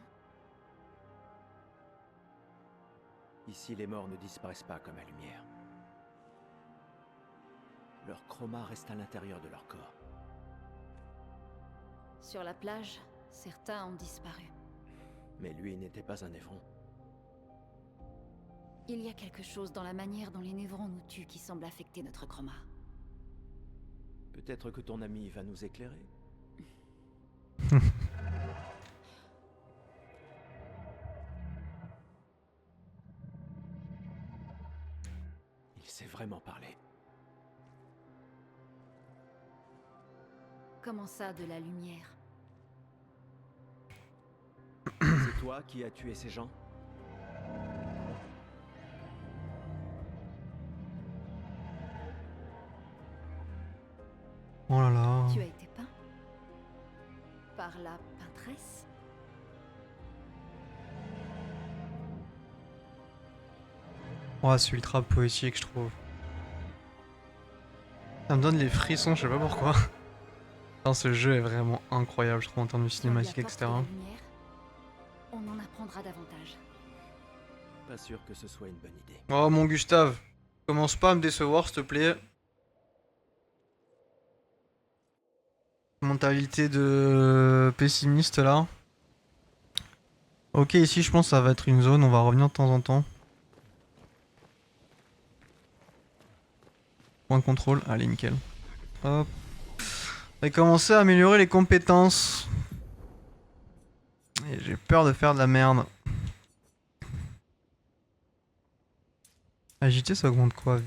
Ici, les morts ne disparaissent pas comme la lumière. Leur chroma reste à l'intérieur de leur corps. Sur la plage, certains ont disparu. Mais lui n'était pas un évron. Il y a quelque chose dans la manière dont les névrons nous tuent qui semble affecter notre chroma. Peut-être que ton ami va nous éclairer. Il sait vraiment parler. Comment ça, de la lumière? C'est toi qui as tué ces gens? Oh là là. Tu as été peint? Par la peintresse? Oh, c'est ultra poétique, je trouve. Ça me donne les frissons, je sais pas pourquoi. Putain, ce jeu est vraiment incroyable, je trouve, en termes de Si on lui cinématique, apporte de etc. la lumière, on en apprendra davantage. Pas sûr que ce soit une bonne idée. Oh mon Gustave, commence pas à me décevoir, s'il te plaît. Mentalité de pessimiste là. Ok, ici je pense que ça va être une zone, on va revenir de temps en temps. Point de contrôle, allez nickel. Hop. On va commencer à améliorer les compétences. Et j'ai peur de faire de la merde. Agilité ça augmente quoi?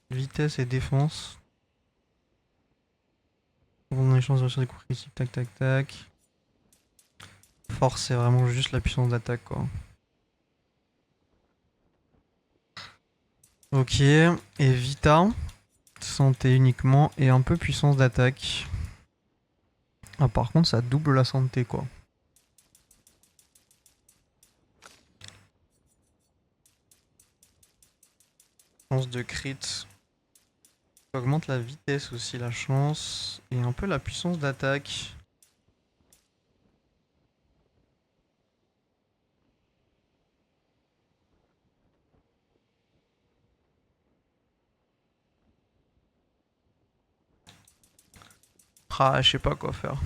Vitesse et défense. On a les chances de réussir des coups critiques, tac tac tac. Force c'est vraiment juste la puissance d'attaque quoi. Ok, et Vita, santé uniquement et un peu puissance d'attaque. Ah par contre ça double la santé quoi. Chance de crit. Ça augmente la vitesse aussi, la chance. Et un peu la puissance d'attaque. Ah, je sais pas quoi faire.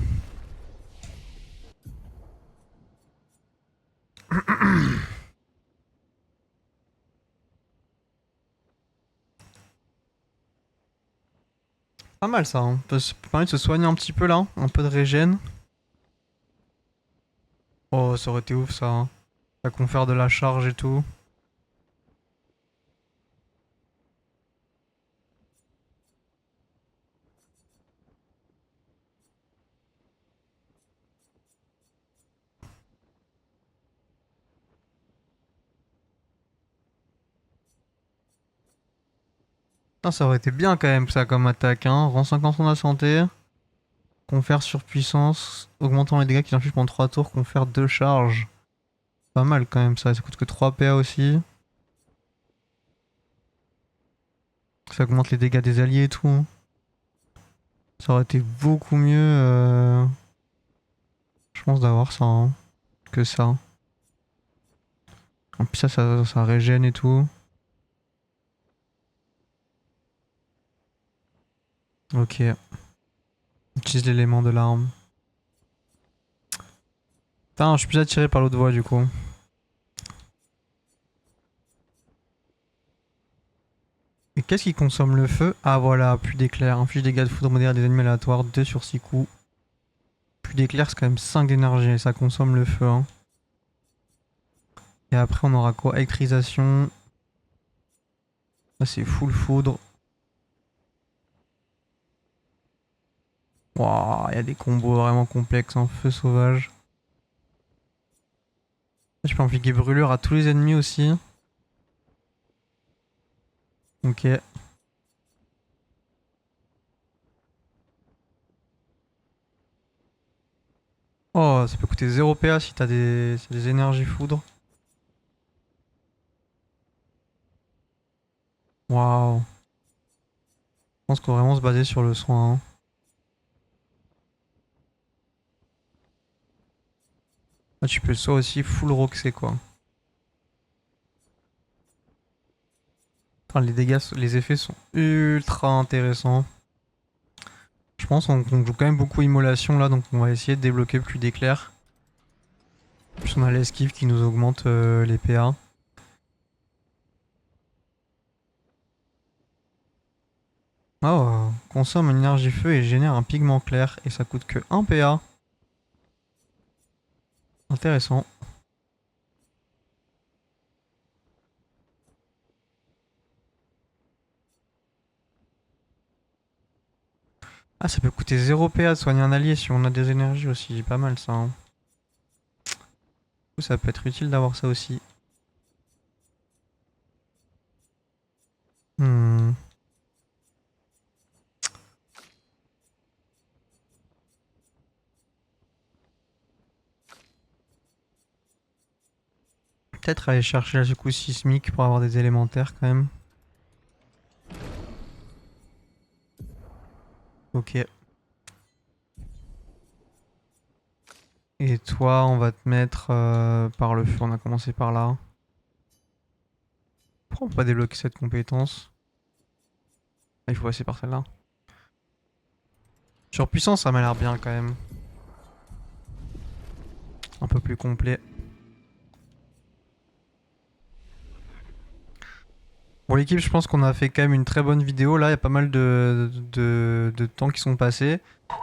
Pas mal ça, hein. Ça peut permettre de se soigner un petit peu là, un peu de régène. Oh, ça aurait été ouf ça, hein. Ça confère de la charge et tout. Putain, ça aurait été bien quand même ça comme attaque, hein. Rend 50% de la santé. Confère surpuissance. Augmentant les dégâts qu'il inflige pendant 3 tours. Confère 2 charges. Pas mal quand même ça. Ça coûte que 3 PA aussi. Ça augmente les dégâts des alliés et tout, hein. Ça aurait été beaucoup mieux, je pense, d'avoir ça, hein, que ça. En plus ça régène et tout. Ok. Utilise l'élément de l'arme. Putain, je suis plus attiré par l'autre voie du coup. Et qu'est-ce qui consomme le feu? Ah voilà, plus d'éclairs. Inflige des dégâts de foudre modérés à des ennemis aléatoires, 2 sur 6 coups. Plus d'éclairs, c'est quand même 5 d'énergie. Ça consomme le feu, hein. Et après, on aura quoi? Électrisation. Là, c'est full foudre. Waouh, il y a des combos vraiment complexes en feu sauvage. Je peux infliger brûlure à tous les ennemis aussi. Ok. Oh, ça peut coûter 0 PA si t'as des énergies foudre. Waouh. Je pense qu'on va vraiment se baser sur le soin, hein. Ah, tu peux soit aussi full roxer quoi. Enfin, les dégâts, les effets sont ultra intéressants. Je pense qu'on joue quand même beaucoup immolation là, donc on va essayer de débloquer plus d'éclairs. En plus on a l'esquive qui nous augmente les PA. Oh, consomme une énergie feu et génère un pigment clair et ça coûte que 1 PA. Intéressant. Ah, ça peut coûter 0 PA de soigner un allié si on a des énergies aussi. Pas mal ça, hein. Du coup, ça peut être utile d'avoir ça aussi. Hmm. Peut-être aller chercher la secousse sismique pour avoir des élémentaires quand même. Ok. Et toi, on va te mettre par le feu. On a commencé par là. Pourquoi on peut pas débloquer cette compétence? Ah, il faut passer par celle-là. Surpuissance, ça m'a l'air bien quand même. Un peu plus complet. Pour l'équipe, je pense qu'on a fait quand même une très bonne vidéo. Là, il y a pas mal de temps qui sont passés.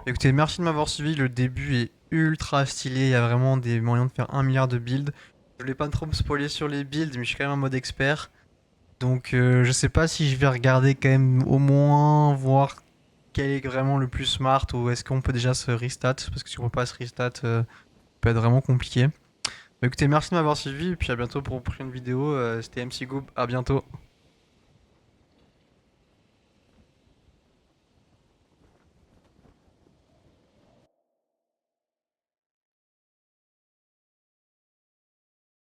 Écoutez, merci de m'avoir suivi. Le début est ultra stylé. Il y a vraiment des moyens de faire 1 milliard de builds. Je voulais pas trop me spoiler sur les builds, mais je suis quand même en mode expert. Donc, je sais pas si je vais regarder quand même au moins voir quel est vraiment le plus smart ou est-ce qu'on peut déjà se restat. Parce que si on peut pas se restat, ça peut être vraiment compliqué. Écoutez, merci de m'avoir suivi et puis à bientôt pour une prochaine vidéo. C'était MC Goob, à bientôt.